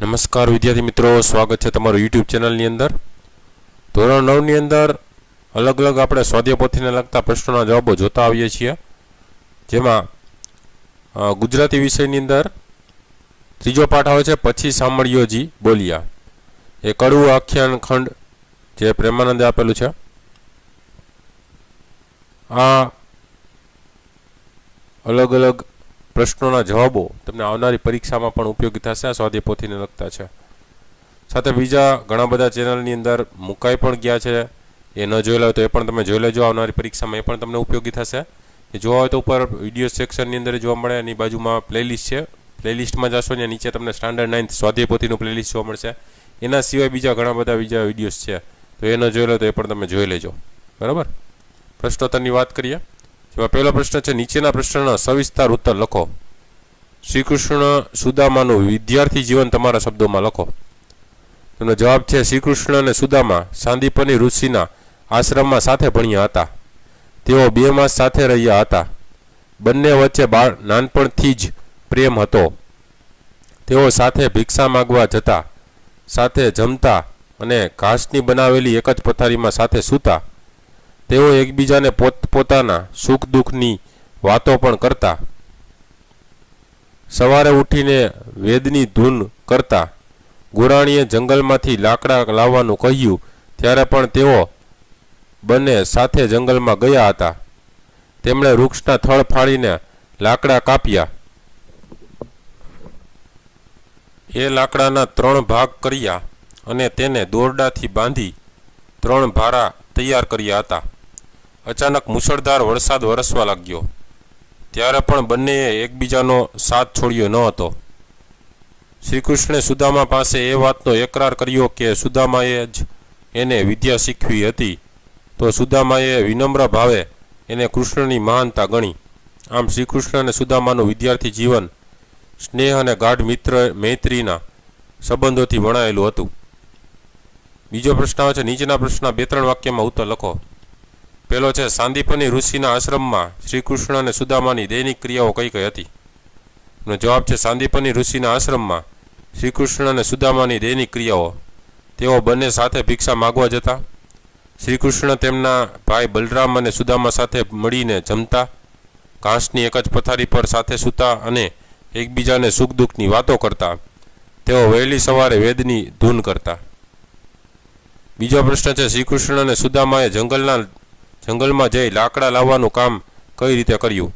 નમસ્કાર વિદ્યાર્થી મિત્રો, સ્વાગત છે તમારું યુટ્યુબ ચેનલની અંદર। ધોરણ 9 ની અંદર અલગ અલગ આપણે સ્વાધ્યાય પોથીને લગતા પ્રશ્નોના જવાબો જોતા આવીએ છીએ, જેમાં ગુજરાતી વિષયની અંદર ત્રીજો પાઠ આવે છે પછી સાંભળ્યોજી બોલ્યા। એ કડવું આખ્યાન ખંડ જે પ્રેમાનંદે આપેલું છે। આ અલગ અલગ પ્રશ્નોના જવાબો તમને આવનારી પરીક્ષામાં પણ ઉપયોગી થશે। આ સ્વાધ્યાય પોથીને લગતા છે, સાથે બીજા ઘણા બધા ચેનલની અંદર મુકાઈ પણ ગયા છે, એ ન જોયેલા હોય તો એ પણ તમે જોઈ લેજો। આવનારી પરીક્ષામાં એ પણ તમને ઉપયોગી થશે। એ જોવા હોય તો ઉપર વિડીયો સેક્શનની અંદર જોવા મળે, એની બાજુમાં પ્લેલિસ્ટ છે, પ્લેલિસ્ટમાં જશો ને નીચે તમને સ્ટાન્ડર્ડ 9th સ્વાધ્યાય પોથીનું પ્લેલિસ્ટ જોવા મળશે। એના સિવાય બીજા ઘણા બધા વિડીયોઝ છે, તો એ ન જોયેલો તો એ પણ તમે જોઈ લેજો, બરાબર। પ્રશ્નોત્તરની વાત કરીએ, જેમાં પહેલો પ્રશ્ન છે નીચેના પ્રશ્નના સવિસ્તાર ઉત્તર લખો। શ્રી કૃષ્ણ સુદામાનું વિદ્યાર્થી જીવન તમારા શબ્દોમાં લખો। તેનો જવાબ છે શ્રી કૃષ્ણ અને સુદામા સાંદીપની ઋષિના આશ્રમમાં સાથે ભણ્યા હતા। તેઓ 2 માસ સાથે રહ્યા હતા। બંને વચ્ચે નાનપણથી જ પ્રેમ હતો। તેઓ સાથે ભિક્ષા માંગવા જતા, સાથે જમતા અને ઘાસની બનાવેલી એક જ પથારીમાં સાથે સૂતા। તેઓ એકબીજાને પોતાના સુખ દુઃખની વાતો પણ કરતા। સવારે ઉઠીને વેદની ધૂન કરતા। ગોરાણીએ જંગલમાંથી લાકડા લાવવાનું કહ્યું ત્યારે પણ તેઓ બંને સાથે જંગલમાં ગયા હતા। તેમણે વૃક્ષના થડ ફાડીને લાકડા કાપ્યા। એ લાકડાના 3 ભાગ કર્યા અને તેને દોરડાથી બાંધી 3 ભારા તૈયાર કર્યા હતા। અચાનક મુશળધાર વરસાદ વરસવા લાગ્યો, ત્યારે પણ બંનેએ એકબીજાનો સાથ છોડ્યો ન હતો। શ્રી કૃષ્ણે સુદામા પાસે એ વાતનો એકરાર કર્યો કે સુદામાએ જ એને વિદ્યા શીખવી હતી, તો સુદામાએ વિનમ્ર ભાવે એને કૃષ્ણની મહાનતા ગણી। આમ શ્રી કૃષ્ણ અને સુદામાનું વિદ્યાર્થી જીવન સ્નેહ અને ગાઢ મૈત્રીના સંબંધોથી વણાયેલું હતું। બીજો પ્રશ્ન આવે છે નીચેના પ્રશ્નના 2-3 વાક્યમાં ઉત્તર લખો। પહેલો છે સાંદીપની ઋષિના આશ્રમમાં શ્રી કૃષ્ણ અને સુદામાની દૈનિક ક્રિયાઓ કઈ કઈ હતી? એનો જવાબ છે સાંદીપની ઋષિના આશ્રમમાં શ્રી કૃષ્ણ અને સુદામાની દૈનિક ક્રિયાઓ। તેઓ બંને સાથે ભિક્ષા માગવા જતા। શ્રી કૃષ્ણ તેમના ભાઈ બલરામ અને સુદામા સાથે મળીને જમતા, ઘાસની એક જ પથારી પર સાથે સૂતા અને એકબીજાને સુખ દુઃખની વાતો કરતા। તેઓ વહેલી સવારે વેદની ધૂન કરતા। બીજો પ્રશ્ન છે શ્રી કૃષ્ણ અને સુદામાએ જંગલમાં જઈ લાકડા લાવવાનું કામ કઈ રીતે કર્યું?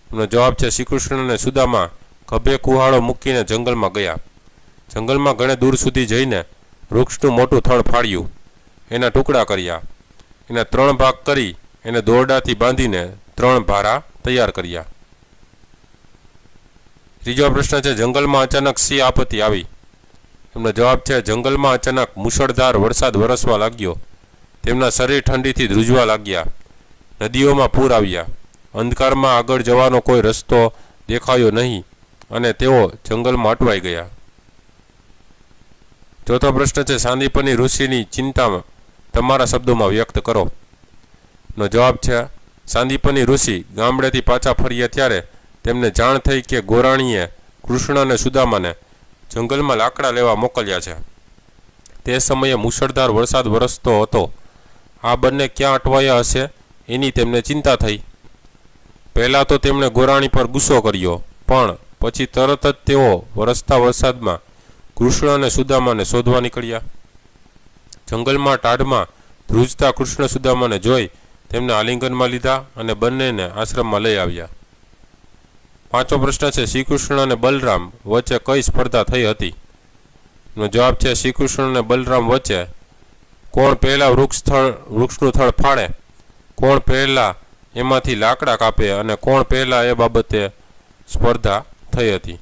એનો જવાબ છે શ્રી કૃષ્ણ અને સુદામા ખભે કુહાડો મૂકીને જંગલમાં ગયા। જંગલમાં ઘણે દૂર સુધી જઈને વૃક્ષનું મોટું થડ ફાડ્યું, એના ટુકડા કર્યા, એના 3 ભાગ કરી એને દોરડાથી બાંધીને 3 ભારા તૈયાર કર્યા। ત્રીજો પ્રશ્ન છે જંગલમાં અચાનક શી આપત્તિ આવી? એમનો જવાબ છે જંગલમાં અચાનક મુશળધાર વરસાદ વરસવા લાગ્યો। તેમના શરીર ઠંડીથી ધ્રુજવા લાગ્યા। નદીઓમાં પૂર આવ્યા। અંધકારમાં આગળ જવાનો કોઈ રસ્તો દેખાયો નહીં અને તેઓ જંગલમાં અટવાઈ ગયા। ચોથો પ્રશ્ન છે સાંદીપની ઋષિની ચિંતા તમારા શબ્દોમાં વ્યક્ત કરો। નો જવાબ છે સાંદીપની ઋષિ ગામડેથી પાછા ફર્યા ત્યારે તેમને જાણ થઈ કે ગોરાણીએ કૃષ્ણ અને સુદામાને જંગલમાં લાકડા લેવા મોકલ્યા છે। તે સમયે મુશળધાર વરસાદ વરસતો હતો। આ બંને ક્યાં અટવાયા હશે એની તેમને ચિંતા થઈ। પહેલાં તો તેમણે ગોરાણી પર ગુસ્સો કર્યો, પણ પછી તરત જ તેઓ વરસતા વરસાદમાં કૃષ્ણ અને સુદામાને શોધવા નીકળ્યા। જંગલમાં ટાઢમાં ધ્રુજતા કૃષ્ણ સુદામાને જોઈ તેમને આલિંગનમાં લીધા અને બંનેને આશ્રમમાં લઈ આવ્યા। પાંચમો પ્રશ્ન છે શ્રી કૃષ્ણ અને બલરામ વચ્ચે કઈ સ્પર્ધા થઈ હતી? નો જવાબ છે શ્રી કૃષ્ણ અને બલરામ વચ્ચે કોણ પહેલા વૃક્ષનું થડ ફાડે, કોણ પહેલા એમાંથી લાકડા કાપે અને કોણ પહેલા એ બાબતે સ્પર્ધા થઈ હતી।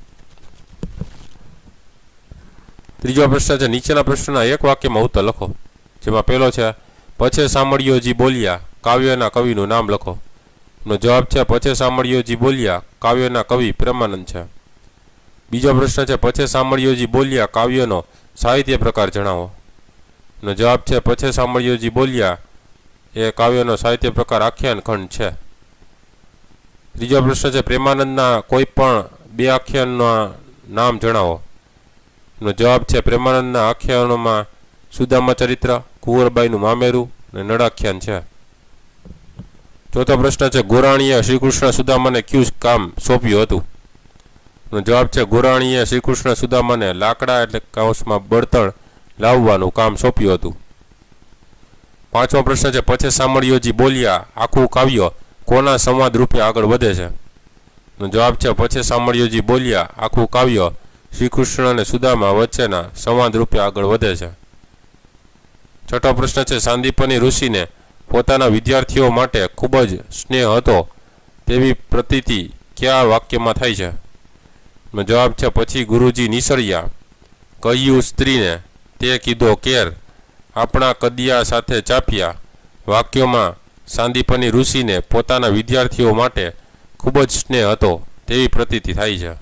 ત્રીજો પ્રશ્ન છે નીચેના પ્રશ્નના એક વાક્યમાં ઉત્તર લખો। જેમાં પહેલો છે પછી સાંભળ્યોજી બોલ્યા કાવ્યના કવિનું નામ લખો। નો જવાબ છે પછી સાંભળ્યોજી બોલ્યા કાવ્યના કવિ પ્રેમાનંદ છે। બીજો પ્રશ્ન છે પછી સાંભળ્યોજી બોલ્યા કાવ્યનો સાહિત્ય પ્રકાર જણાવો। નો જવાબ છે પછી સાંભળ્યોજી બોલ્યા એ કાવ્યનો સાહિત્ય પ્રકાર આખ્યાન ખંડ છે। ત્રીજો પ્રશ્ન છે પ્રેમાનંદના કોઈ પણ 2 આખ્યાનના નામ જણાવો। એનો જવાબ છે પ્રેમાનંદના આખ્યાનોમાં સુદામા ચરિત્ર, કુંવરબાઈનું મામેરું અને નળાખ્યાન છે. ચોથો પ્રશ્ન છે ગોરાણીએ શ્રીકૃષ્ણ સુદામાને કયું કામ સોંપ્યું હતું? એનો જવાબ છે ગોરાણીએ શ્રીકૃષ્ણ સુદામાને લાકડા એટલે કૌંસમાં બળતણ લાવવાનું કામ સોંપ્યું હતું. પાંચમો પ્રશ્ન છે પછી સામળિયોજી બોલ્યા આખું કાવ્ય કોના સંવાદ રૂપે આગળ વધે છે? એનો જવાબ છે પછી સામળિયોજી બોલ્યા આખું કાવ્ય શ્રીકૃષ્ણ અને સુદામા વચ્ચેના સંવાદ રૂપે આગળ વધે છે. છઠ્ઠો પ્રશ્ન છે સાંદીપની ઋષિને પોતાના વિદ્યાર્થીઓ માટે ખૂબ જ સ્નેહ હતો તેવી પ્રતીતિ કયા વાક્યમાં થાય છે? એનો જવાબ છે પછી ગુરુજી નિસળ્યા કહ્યું સ્ત્રીને તે કીધો કેર આપણા કદિયા સાથે ચાપ્યા વાક્યોમાં સાંદીપની ઋષિને પોતાના વિદ્યાર્થીઓ માટે ખૂબ જ સ્નેહ હતો તેવી પ્રતીતિ થાય છે.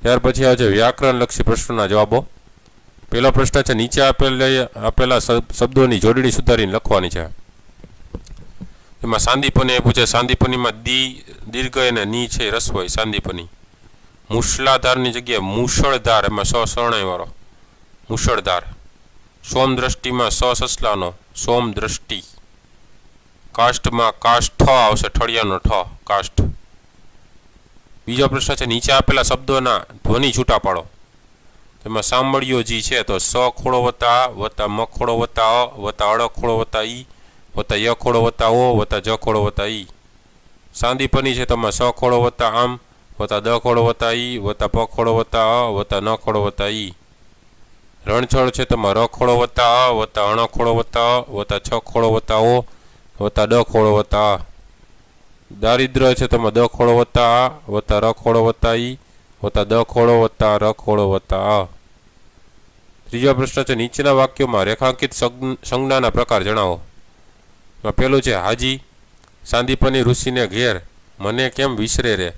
ત્યાર પછી આવે છે વ્યાકરણલક્ષી પ્રશ્નોના જવાબો. પહેલો પ્રશ્ન છે નીચે આપેલા શબ્દોની જોડણી સુધારીને લખવાની છે. એમાં સાંદીપની પૂછે સાંદીપનીમાં દીર્ઘ અને ની છે રસ હોય સાંદીપની. મુશળાધારની જગ્યાએ મુશળધાર એમાં શરણાઈ વાળો મુશળધાર. સોમ દ્રષ્ટિમાં સસલાનો સોમ દ્રષ્ટિ. કાષ્ઠમાં કાષ્ઠ આવશે ઠળિયાનો ઠ કાષ્ઠ. બીજો પ્રશ્ન છે નીચે આપેલા શબ્દોના ધ્વનિ છૂટા પાડો. તેમાં સાંભળ્યોજી છે તો સ ખોડો વત્તા આ વત્તા મ ખોડો વત્તા અ વત્તા અળ ખોડો વત્તા ઈ વત્તા ય ખોડો વત્તા ઓ વત્તા જ ખોડો વત્તા ઈ. સાંદીપની છે તેમાં સ ખોડો વત્તા આમ વત્તા દ ખોડો વત્તા ઈ વત્તા પ ખોડો વત્તા અ વત્તા ન ખોડો વત્તા ઈ. રણછોડ છે તેમાં ર ખોડો વત્તા અ વત્તા અણ ખોડો વત્તા અ વત્તા છ ખોડો વત્તા ઓ વત્તા ડ ખોડો વત્તા આ. દારિદ્ર છે તેમાં દ ખોડો વત્તા આ વત્તા ર ખોડો વત્તા ઈ વત્તા દ ખોડો વત્તા ર ખોડો વત્તા આ. ત્રીજો પ્રશ્ન છે નીચેના વાક્યોમાં રેખાંકિત સંજ્ઞાના પ્રકાર જણાવો. પહેલું છે હાજી સાંદીપની ઋષિને ઘેર મને કેમ વિસરે રે.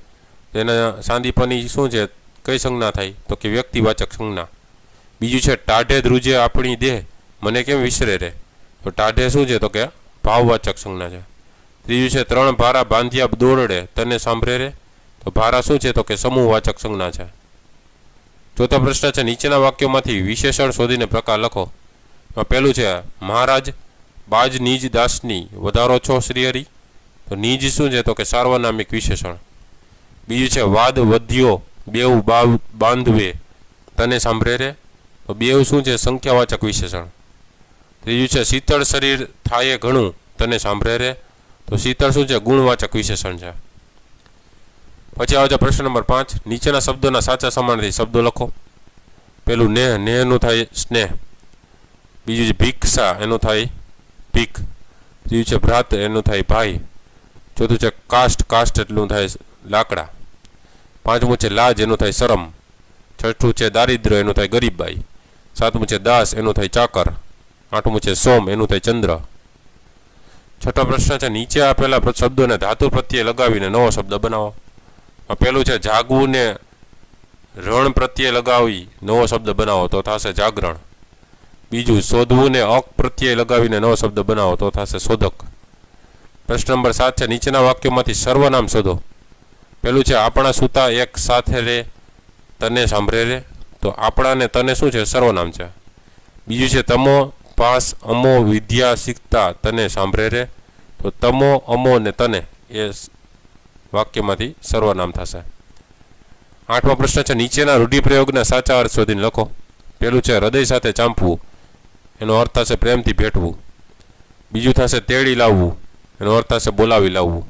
તેના સાંદીપની શું છે કઈ સંજ્ઞા થાય તો કે વ્યક્તિવાચક સંજ્ઞા. બીજું છે ટાઢે ધ્રુજે આપણી દેહ મને કેમ વિસરે રે તો ટાઢે શું છે તો કે ભાવવાચક સંજ્ઞા છે. ત્રીજું છે ત્રણ ભારા બાંધ્યા દોરડે તને સાંભળે રે તો ભારા શું છે તો કે સમૂહવાચક સંજ્ઞા છે. ચોથો પ્રશ્ન છે નીચેના વાક્યોમાંથી વિશેષણ શોધીને પ્રકાર લખો. પહેલું છે મહારાજ બાજ નીજ દાસની વધારો છો શ્રીહરિ તો નીજ શું છે તો કે સાર્વનામિક વિશેષણ. બીજું છે વાદ વધ્યો બેઉ બાંધવે તને સાંભળે રે તો બેઉ શું છે સંખ્યાવાચક વિશેષણ. ત્રીજું છે શીતળ શરીર થાય ઘણું તને સાંભળે રે તો શીતળ શું છે ગુણવાચક વિશેષણ છે. પછી આવે છે પ્રશ્ન નંબર 5 નીચેના શબ્દોના સાચા સમાનાર્થી શબ્દો લખો. પેલું નેહનું થાય સ્નેહ. બીજું છે ભિક્ષા એનું થાય ભીખ. ત્રીજું છે ભ્રાત એનું થાય ભાઈ. ચોથું છે કાષ્ઠ એટલું થાય લાકડા. પાંચમું છે લાજ એનું થાય શરમ. છઠ્ઠું છે દારિદ્ર એનું થાય ગરીબબાઈ. સાતમું છે દાસ એનું થાય ચાકર. આઠમું છે સોમ એનું થાય ચંદ્ર. છઠ્ઠો પ્રશ્ન છે નીચે આપેલા શબ્દોને ધાતુ પ્રત્યે લગાવીને નવો શબ્દ બનાવો. પહેલું છે જાગવું ને રણ પ્રત્યે લગાવી નવો શબ્દ બનાવો તો થશે જાગરણ. બીજું શોધવું ને અક પ્રત્યે લગાવીને નવો શબ્દ બનાવો તો થશે શોધક. પ્રશ્ન નંબર 7 છે નીચેના વાક્યોમાંથી સર્વનામ શોધો. પહેલું છે આપણા સૂતા એક સાથે રે તને સાંભળે રે તો આપણા ને તને શું છે સર્વનામ છે. બીજું છે તમો પાસ અમો વિદ્યા શીખતા તને સાંભળે રે તો તમો અમો ને તને એ વાક્યમાંથી સર્વનામ થશે. આઠમો પ્રશ્ન છે નીચેના રૂઢિપ્રયોગના સાચા અર્થ શોધીને લખો. પહેલું છે હૃદય સાથે ચાંપવું એનો અર્થ થશે પ્રેમથી ભેટવું. બીજું થશે તેડી લાવવું એનો અર્થ થશે બોલાવી લાવવું.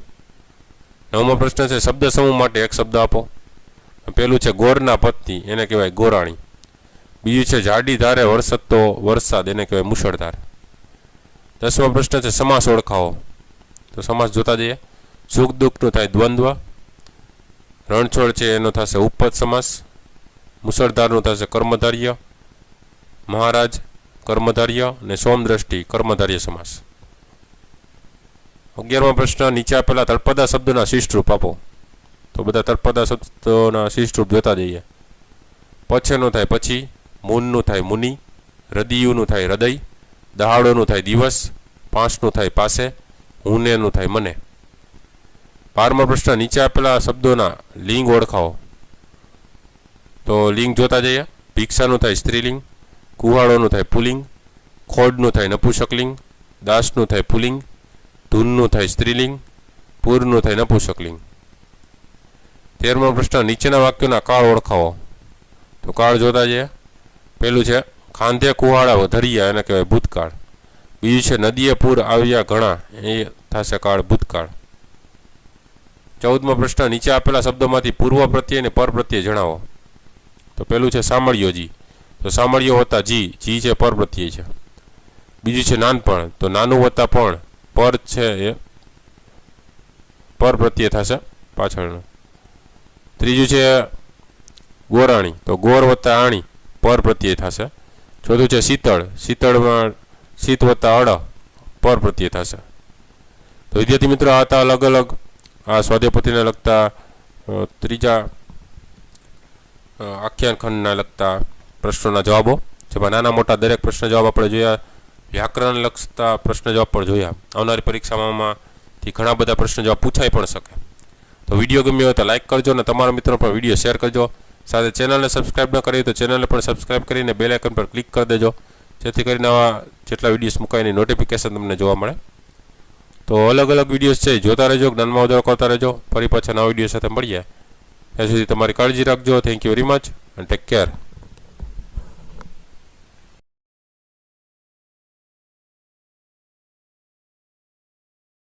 નવમો પ્રશ્ન છે શબ્દ સમૂહ માટે એક શબ્દ આપો. પહેલું છે ગોરના પત્ની એને કહેવાય ગોરાણી. બીજું છે જાડી ધારે વરસતો વરસાદ એને કહેવાય મુશળધાર. 10મો પ્રશ્ન છે સમાસ ઓળખાવો તો સમાસ જોતા જઈએ. સુખ દુઃખનું થાય દ્વંદ્વ. રણછોડ છે એનો થશે ઉપપદ સમાસ. મુશળધારનું થશે કર્મધાર્ય. મહારાજ કર્મધાર્ય અને સોમદ્રષ્ટિ કર્મધાર્ય સમાસ. 11મો પ્રશ્ન નીચે આપેલા તળપદા શબ્દોના શિષ્ટરૂપ આપો તો બધા તળપદા શબ્દોના શિષ્ટરૂપ જોતા જઈએ. પછેનું થાય પછી. મૂનનું થાય મુનિ. હૃદયનું થાય હૃદય. દહાડોનું થાય દિવસ. પાંચનું થાય પાસે. હુનેનું થાય મને. 12મો પ્રશ્ન નીચે આપેલા શબ્દોના લિંગ ઓળખાવો તો લિંગ જોતા જઈએ. ભિક્ષાનું થાય સ્ત્રીલિંગ, કુહાડોનું થાય પુલિંગ, ખોડનું થાય નપુંસકલિંગ, દાસનું થાય પુલિંગ, ધૂનનું થાય સ્ત્રીલિંગ, પૂરનું થાય નપુંસકલિંગ. 13મો પ્રશ્ન, નીચેના વાક્યોના કાળ ઓળખાવો. તો કાળ જોતા જઈએ. પહેલું છે ખાંધે કુહાડા વધરિયા, એને કહેવાય ભૂતકાળ. બીજું છે નદીએ પૂર આવ્યા ઘણા, એ થશે કાળ ભૂતકાળ. 14મો પ્રશ્ન, નીચે આપેલા શબ્દોમાંથી પૂર્વ પ્રત્યય અને પર પ્રત્યય જણાવો. તો પહેલું છે સામળિયો જી, તો સામળિયો વત્તા જી, જી છે પર પ્રત્યય છે. બીજું છે નાનપણ, તો નાનું વત્તા પણ, પર છે એ પર પ્રત્યય થશે પાછળનો. ત્રીજું છે ગોરાણી, તો ગોર વત્તા આણી પર પ્રત્યય થશે. ચોથું છે શીતળ, શીતળમાં શીત વત્તા અડ પર પ્રત્યય થશે. તો વિદ્યાર્થી મિત્રો આ હતા અલગ અલગ આ સ્વાધ્યાયપોથીને લગતા ત્રીજા આખ્યાન ખંડના લગતા પ્રશ્નોના જવાબો, જેમાં નાના મોટા દરેક પ્રશ્ન જવાબ આપણે જોયા. વ્યાકરણ લગતા પ્રશ્ન જવાબ પણ જોયા. આવનારી પરીક્ષામાંથી ઘણા બધા પ્રશ્ન જવાબ પૂછાઈ પણ શકે. તો વિડીયો ગમ્યો હોય તો લાઇક કરજો અને તમારા મિત્રો પણ વિડીયો શેર કરજો. સાથે ચેનલને સબસ્ક્રાઇબ ન કરી તો ચેનલને પણ સબસ્ક્રાઇબ કરીને બેલ આઇકન પર ક્લિક કરી દેજો, જેથી કરીને આવા જેટલા વિડીયોઝ મુકાય એની નોટિફિકેશન તમને જોવા મળે. તો અલગ અલગ વિડીયોઝ છે જોતા રહેજો, જ્ઞાનમાં વધારો કરતા રહેજો. ફરી પાછા નવા વિડીયો સાથે મળીએ. ત્યાં સુધી તમારી કાળજી રાખજો. Thank you very much and take care.